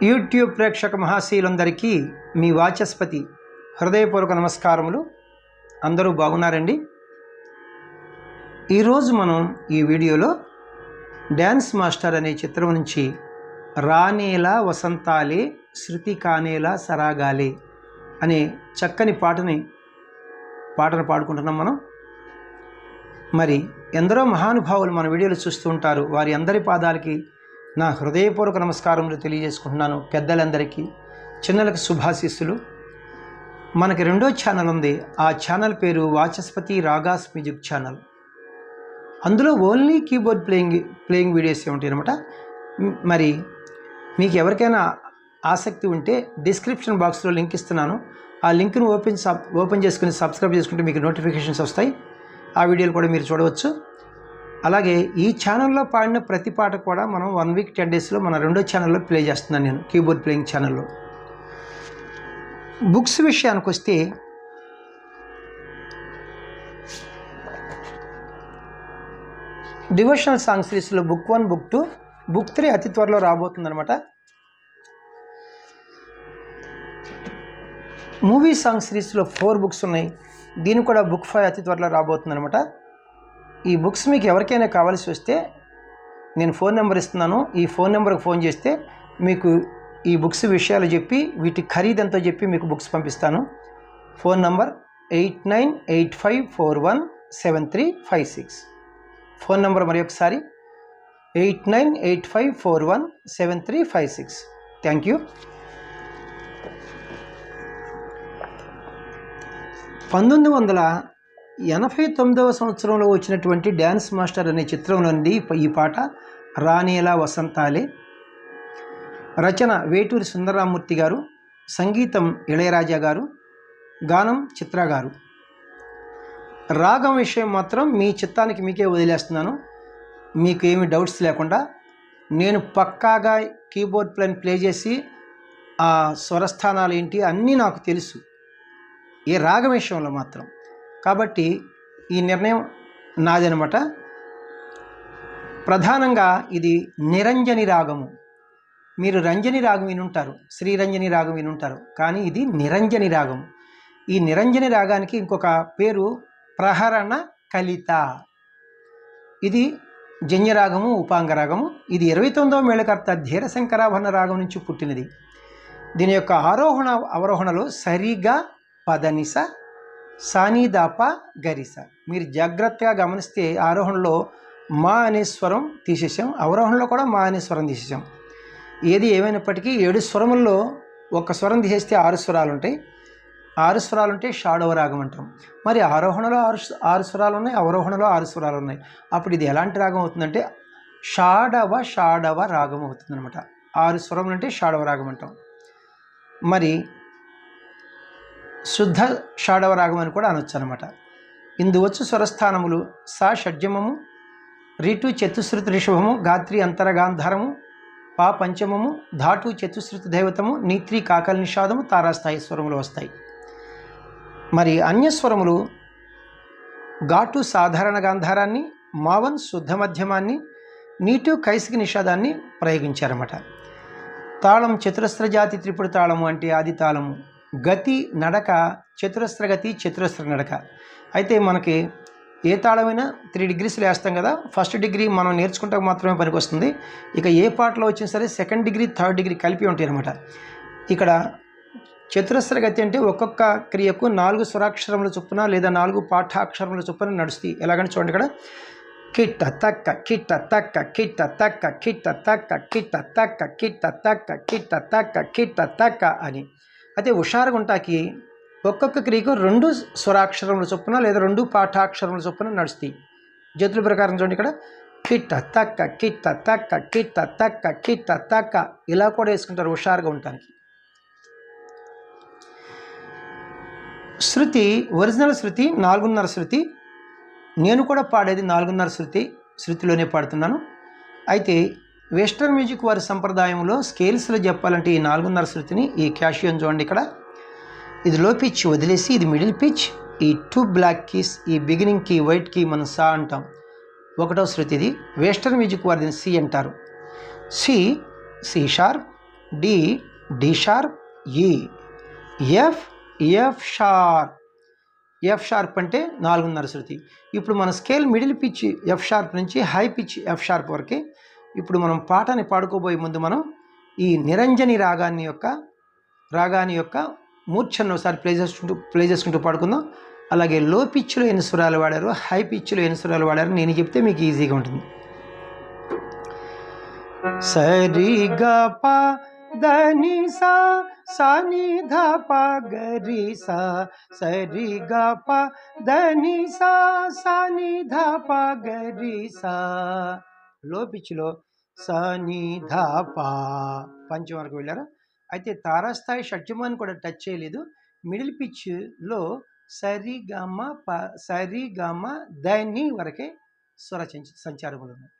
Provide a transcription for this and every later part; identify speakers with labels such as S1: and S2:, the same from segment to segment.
S1: YouTube ప్రేక్షక మహాశీలందరికీ మీ వాచస్పతి హృదయపూర్వక నమస్కారములు. అందరూ బాగున్నారండి. ఈరోజు మనం ఈ వీడియోలో డ్యాన్స్ మాస్టర్ అనే చిత్రం నుంచి రానేలా వసంతాలే శృతి కానేలా సరాగాలే అనే చక్కని పాటను పాడుకుంటున్నాం మనం. మరి ఎందరో మహానుభావులు మన వీడియోలు చూస్తూ ఉంటారు. వారి అందరి పాదాలకి నా హృదయపూర్వక నమస్కారములు తెలియజేసుకుంటున్నాను. పెద్దలందరికీ, చిన్నలకు శుభాశీస్సులు. మనకి రెండో ఛానల్ ఉంది. ఆ ఛానల్ పేరు వాచస్పతి రాగాస్ మ్యూజిక్ ఛానల్. అందులో ఓన్లీ కీబోర్డ్ ప్లేయింగ్ వీడియోస్ ఉంటాయి అన్నమాట. మరి మీకు ఎవరికైనా ఆసక్తి ఉంటే డిస్క్రిప్షన్ బాక్స్లో లింక్ ఇస్తున్నాను. ఆ లింక్ను ఓపెన్ చేసుకుని సబ్స్క్రైబ్ చేసుకుంటే మీకు నోటిఫికేషన్స్ వస్తాయి. ఆ వీడియోలు కూడా మీరు చూడవచ్చు. అలాగే ఈ ఛానల్లో పాడిన ప్రతి పాట కూడా మనం 1 వీక్ 10 డేస్లో మన రెండో ఛానల్లో ప్లే చేస్తున్నాను నేను, కీబోర్డ్ ప్లేయింగ్ ఛానల్లో. బుక్స్ విషయానికి వస్తే డివోషనల్ సాంగ్ సిరీస్లో బుక్ 1, బుక్ 2, బుక్ 3 అతి త్వరలో రాబోతుందన్నమాట. మూవీ సాంగ్ సిరీస్లో 4 బుక్స్ ఉన్నాయి. దీని కూడా బుక్ 5 అతి త్వరలో రాబోతుందన్నమాట. ఈ బుక్స్ మీకు ఎవరికైనా కావాల్సి వస్తే నేను ఫోన్ నెంబర్ ఇస్తున్నాను. ఈ ఫోన్ నెంబర్కి ఫోన్ చేస్తే మీకు ఈ బుక్స్ విషయాలు చెప్పి వీటి ఖరీదంతో చెప్పి మీకు బుక్స్ పంపిస్తాను. Phone number 8985417356. ఫోన్ నెంబర్ మరి ఒకసారి 8985417356. Thank you. 1989వ సంవత్సరంలో వచ్చినటువంటి డ్యాన్స్ మాస్టర్ అనే చిత్రంలో నుండి ఈ పాట రానేలా వసంతాలే. రచన వేటూరి సుందరరామూర్తి గారు, సంగీతం ఇళయరాజా గారు, గానం చిత్ర గారు. రాగం విషయం మాత్రం మీ చిత్తానికి మీకే వదిలేస్తున్నాను. మీకు ఏమి డౌట్స్ లేకుండా నేను పక్కాగా కీబోర్డ్ ప్లే చేసి ఆ స్వరస్థానాలు ఏంటి అన్నీ నాకు తెలుసు, ఏ రాగం విషయంలో మాత్రం. కాబట్టి ఈ నిర్ణయం నాదనమాట. ప్రధానంగా ఇది నిరంజని రాగము. మీరు రంజని రాగం వినుంటారు, శ్రీరంజని రాగం వినుంటారు, కానీ ఇది నిరంజని రాగం. ఈ నిరంజని రాగానికి ఇంకొక పేరు ప్రహరణ కలిత. ఇది జన్యరాగము, ఉపాంగరాగము. ఇది 29వ మేళకర్త ధీరశంకరాభరణ రాగం నుంచి పుట్టినది. దీని యొక్క ఆరోహణ అవరోహణలో సరిగా పదనిస, సానిదాప గరిస. మీరు జాగ్రత్తగా గమనిస్తే ఆరోహణలో మా అనే స్వరం తీసేసాం, అవరోహణలో కూడా మా అనే స్వరం తీసేసాం. ఏది ఏమైనప్పటికీ 7 స్వరముల్లో ఒక స్వరం తీసేస్తే 6 స్వరాలు ఉంటాయి. 6 స్వరాలు ఉంటే షాడవ రాగం అంటాం. మరి ఆరోహణలో 6 స్వరాలు ఉన్నాయి, అవరోహణలో 6 స్వరాలు ఉన్నాయి. అప్పుడు ఇది ఎలాంటి రాగం అవుతుందంటే షాడవ రాగం అవుతుందన్నమాట. 6 స్వరములు అంటే షాడవ రాగం అంటాం. మరి శుద్ధ షాడవ రాగం అని కూడా అనొచ్చు అనమాట. ఇందువచ్చు స్వరస్థానములు సా షడ్జమము, రీటు చతుశ్రుతి రిషభము, గాత్రి అంతరగాంధారము, పా పంచమము, ధాటు చతుశ్రుతి దైవతము, నీత్రి కాకల నిషాదము, తారాస్థాయి స్వరములు వస్తాయి. మరి అన్యస్వరములు ఘాటు సాధారణ గాంధారాన్ని, మావన్ శుద్ధ మధ్యమాన్ని, నీటు కైసిక నిషాదాన్ని ప్రయోగించారన్నమాట. తాళం చతురస్ర జాతి త్రిపుడు తాళము అంటే ఆది తాళము. గతి నడక చతురస్ర గతి, చతురస్ర నడక. అయితే మనకి ఏ తాళమైనా 3 డిగ్రీస్లో వేస్తాం కదా. ఫస్ట్ డిగ్రీ మనం నేర్చుకుంటే మాత్రమే పనికి వస్తుంది. ఇక ఏ పాటలో వచ్చినా సరే 2nd డిగ్రీ 3rd డిగ్రీ కలిపి ఉంటాయి అన్నమాట. ఇక్కడ చతురస్ర గతి అంటే ఒక్కొక్క క్రియకు 4 స్వరాక్షరముల చొప్పున లేదా 4 పాఠాక్షరముల చొప్పున నడుస్తాయి. ఎలాగని చూడండి, ఇక్కడ కిట్ట తక్క కిట్ట తక్క కిట్ట తక్క కిట్ట తక్క కిట్ట తక్క కిట్ట తక్క కిట్ట తక్క కిట్ట తక్క అని. అయితే హుషారుగా ఉంటాకి ఒక్కొక్క క్రియకు 2 స్వరాక్షరముల చొప్పున లేదా 2 పాఠాక్షరముల చొప్పున నడుస్తాయి. జతుల ప్రకారం చూడండి, ఇక్కడ కిట్ట తక్క కిట్ట తక్క కిట్ట తక్క కిట్ట తక్క ఇలా కూడా వేసుకుంటారు హుషారుగా ఉండటానికి. శృతి ఒరిజినల్ శృతి 4.5 శృతి. నేను కూడా పాడేది 4.5 శృతిలోనే పాడుతున్నాను. అయితే వెస్టర్న్ మ్యూజిక్ వారి సంప్రదాయంలో స్కేల్స్లో చెప్పాలంటే ఈ 4.5 శృతిని, ఈ క్యాషియోని చూడండి, ఇక్కడ ఇది లో పిచ్ వదిలేసి ఇది మిడిల్ పిచ్, ఈ 2 బ్లాక్ కీస్, ఈ బిగినింగ్ కీ వైట్ కీ మనం సా అంటాం. 1వ శృతి ఇది. వెస్టర్న్ మ్యూజిక్ వారిని సి అంటారు. C, C sharp, D D sharp, E F F sharp. F sharp అంటే 4/2 శృతి. ఇప్పుడు మన scale middle pitch F sharp నుంచి హై పిచ్ ఎఫ్ షార్ప్ వరకే. ఇప్పుడు మనం పాటని పాడుకోబోయే ముందు మనం ఈ నిరంజని రాగాన్ని యొక్క మూర్ఛను ఒకసారి ప్లే చేసుకుంటూ పాడుకుందాం. అలాగే లో పిచ్లో ఎన్ని స్వరాలు వాడారు, హై పిచ్లో ఎన్ని స్వరాలు వాడారు నేను చెప్తే మీకు ఈజీగా ఉంటుంది. సరి గ ప దని సా సని ధ ప గరి సా, సరి గ ప దని సా సని ధ ప గరి సా. లో పిచ్లో సని ధ ప పంచం వరకు వెళ్ళారు. అయితే తారాస్థాయి షడ్జమాన్ని కూడా టచ్ చేయలేదు. మిడిల్ పిచ్లో సరి గమ ప సరి గమ దని వరకే స్వర సంచారములు ఉన్నాయి.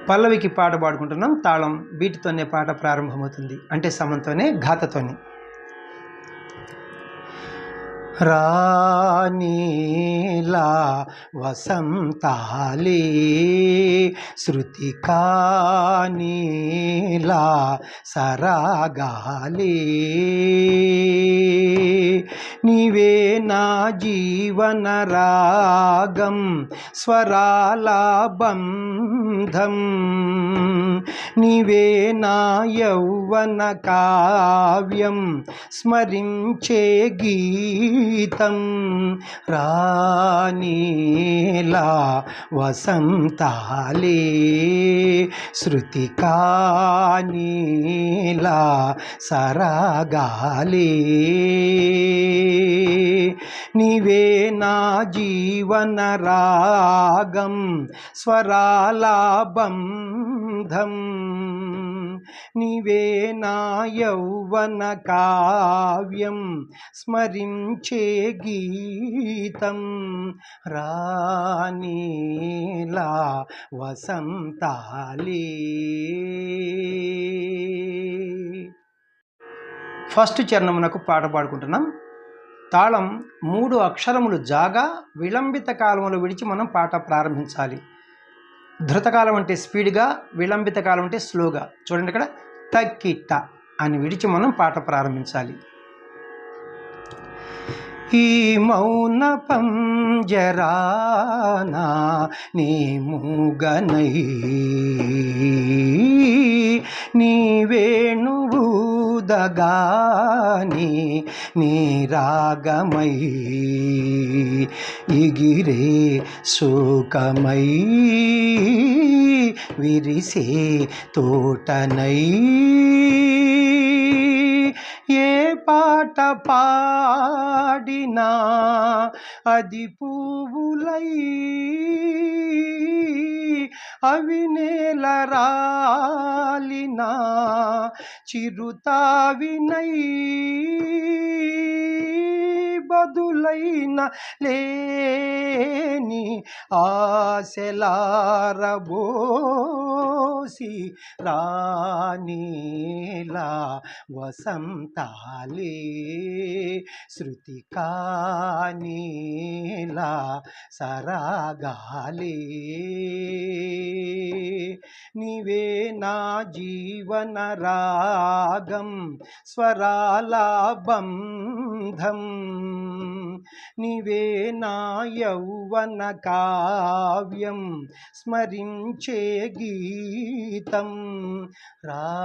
S1: పల్లవికి పాట పాడుకుంటున్నాం. తాళం బీటుతోనే పాట ప్రారంభమవుతుంది, అంటే సమంతోనే, ఘాతతోనే. రానీలా వసంతాలే శృతి కానీలా సరాగాలే, నీవే నా జీవన రాగం స్వరాల బంధం, నీవే నా యౌవన కావ్యం స్మరించే గీతం. రానీలా వసంతాలే శృతి కానీలా సరాగాలే, నీవే నా జీవన రాగం స్వరాల బంధం, నీవే నా యౌవన కావ్యం స్మరించే గీతం. రానీలా వసంతాలే. ఫస్ట్ చరణమునకు పాట పాడుకుంటున్నాం. తాళం 3 అక్షరములు జాగా విలంబిత కాలములు విడిచి మనం పాట ప్రారంభించాలి. ధృతకాలం అంటే స్పీడ్గా, విలంబిత కాలం అంటే స్లోగా. చూడండి, ఇక్కడ తక్కిట అని విడిచి మనం పాట ప్రారంభించాలి. ఈ మౌన పంజరానా నీ మూగనై, నీ వేణువుదగాని నీ రాగమై, ఎగిరే శోకమై విరిసే తోటనై, ఏ పాట పాడినా అది పువ్వులై, అవి నేల రాలినా చిరుతావినై, బదులైన లేని ఆశలారబోసి రానీలా వసంతాలే శృతి కానీలా సరాగాలే, నీవే నా జీవన రాగం స్వరాల బంధం, నీవే నా యౌవన కావ్యం స్మరించే గీతం. గీతం రాణీలా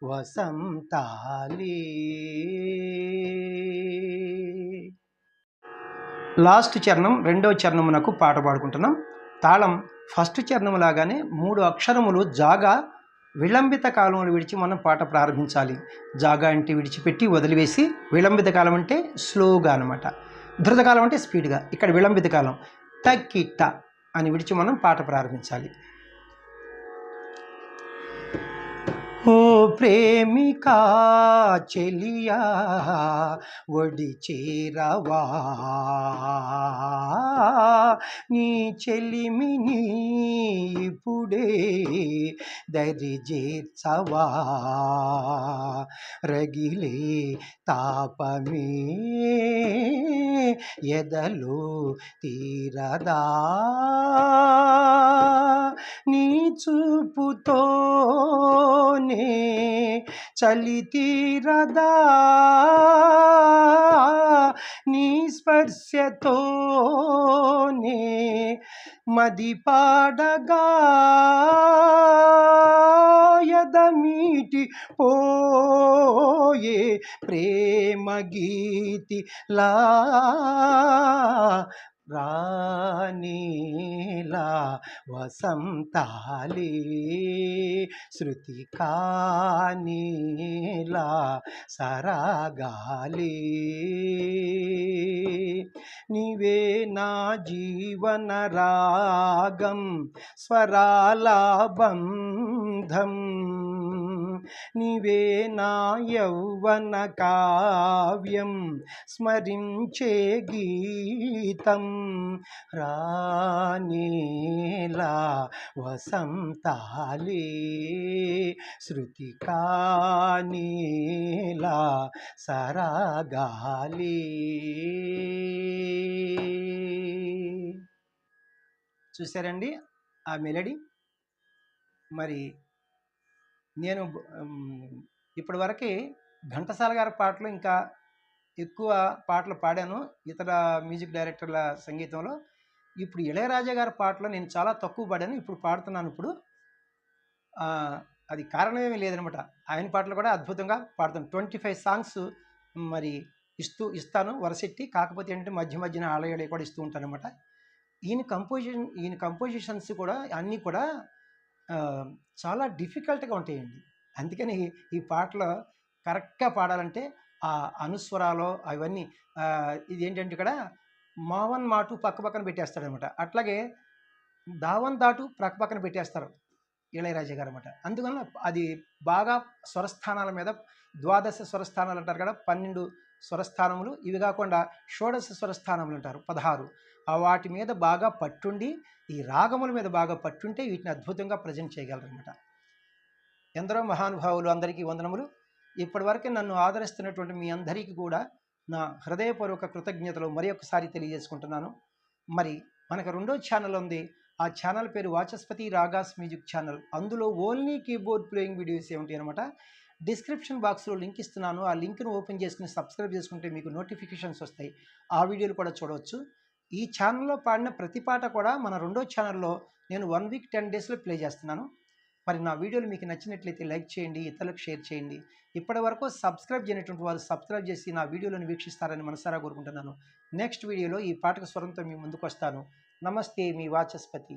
S1: వసంతాలి. లాస్ట్ చరణం రెండవ చరణమునకు పాట పాడుకుంటున్నాం. తాళం ఫస్ట్ చరణం లాగానే 3 అక్షరములు జాగా విళంబిత కాలంలో విడిచి మనం పాట ప్రారంభించాలి. జాగా అంటే విడిచిపెట్టి వదిలివేసి, విళంబిత కాలం అంటే స్లోగా అనమాట, ధృతకాలం అంటే స్పీడ్గా. ఇక్కడ విళంబిత కాలం తక్కిట్ట అని విడిచి మనం పాట ప్రారంభించాలి. ఓ ప్రేమికా చెలియా ఒడి చేరవా, నీ చెలిమిని ఇప్పుడే దరి చేర్చవా, రగిలే తాపమే ఎదలో తీరదా, నీ చూపుతోనే చలి తీరదా, నీ స్పర్శతోనే మది పాడగా, యదమీటి పోయే ప్రేమ గీతిలా రాణీలా వసంతాలి, శృతి కానీలా సరాగాలి. నీవే నా జీవన రాగం స్వరాల బంధం, నీవే నా యౌవన కావ్యం స్మరించే గీతం, రాణీలా వసంతాలి, శృతి కానీలా సరాగాలి. చూసారండి ఆ మెలడీ. మరి నేను ఇప్పటి వరకే ఘంటసాల గారి పాటలు ఇంకా ఎక్కువ పాటలు పాడాను ఇతర మ్యూజిక్ డైరెక్టర్ల సంగీతంలో. ఇప్పుడు ఇళయరాజా గారి పాటలు నేను చాలా తక్కువ పాడాను, ఇప్పుడు పాడుతున్నాను. ఇప్పుడు అది కారణమేమీ లేదనమాట. ఆయన పాటలు కూడా అద్భుతంగా పాడుతాను. 25 సాంగ్స్ మరి ఇస్తాను వరసెట్టి. కాకపోతే ఏంటంటే మధ్య మధ్యన ఆలయాలు కూడా ఇస్తూ ఉంటాను అనమాట. ఈయన కంపోజిషన్స్ కూడా అన్నీ కూడా చాలా డిఫికల్ట్గా ఉంటాయండి. అందుకని ఈ పాటలో కరెక్ట్గా పాడాలంటే ఆ అనుస్వరాలు అవన్నీ ఇదేంటంటే ఇక్కడ మావన్ మాటు పక్క పక్కన పెట్టేస్తాడనమాట. అట్లాగే దావన్ దాటు పక్క పక్కన పెట్టేస్తారు ఇళయరాజా గారు అనమాట. అందువల్ల అది బాగా స్వరస్థానాల మీద 12 స్వరస్థానాలు అంటారు కదా, 12 స్వరస్థానములు. ఇవి కాకుండా షోడశ స్వరస్థానములు అంటారు, 16. వాటి మీద బాగా పట్టుండి, ఈ రాగముల మీద బాగా పట్టుంటే వీటిని అద్భుతంగా ప్రజెంట్ చేయగలరనమాట. ఎందరో మహానుభావులు అందరికీ వందనములు. ఇప్పటివరకు నన్ను ఆదరిస్తున్నటువంటి మీ అందరికీ కూడా నా హృదయపూర్వక కృతజ్ఞతలు మరి ఒకసారి తెలియజేసుకుంటున్నాను. మరి మనకు రెండో ఛానల్ ఉంది. ఆ ఛానల్ పేరు వాచస్పతి రాగాస్ మ్యూజిక్ ఛానల్. అందులో ఓన్లీ కీబోర్డ్ ప్లేయింగ్ వీడియోస్ ఏమిటి అనమాట. డిస్క్రిప్షన్ బాక్స్లో లింక్ ఇస్తున్నాను. ఆ లింక్ను ఓపెన్ చేసుకుని సబ్స్క్రైబ్ చేసుకుంటే మీకు నోటిఫికేషన్స్ వస్తాయి. ఆ వీడియోలు కూడా చూడవచ్చు. ఈ ఛానల్లో పాడిన ప్రతి పాట కూడా మన రెండో ఛానల్లో నేను 1 వీక్ 10 డేస్లో ప్లే చేస్తున్నాను. మరి నా వీడియోలు మీకు నచ్చినట్లయితే లైక్ చేయండి, ఇతరులకు షేర్ చేయండి. ఇప్పటి వరకు సబ్స్క్రైబ్ చేయనటువంటి వారు సబ్స్క్రైబ్ చేసి నా వీడియోలను వీక్షిస్తారని మనసారా కోరుకుంటున్నాను. నెక్స్ట్ వీడియోలో ఈ పాటకు స్వరంతో మీ ముందుకు వస్తాను. నమస్తే, మీ వాచస్పతి.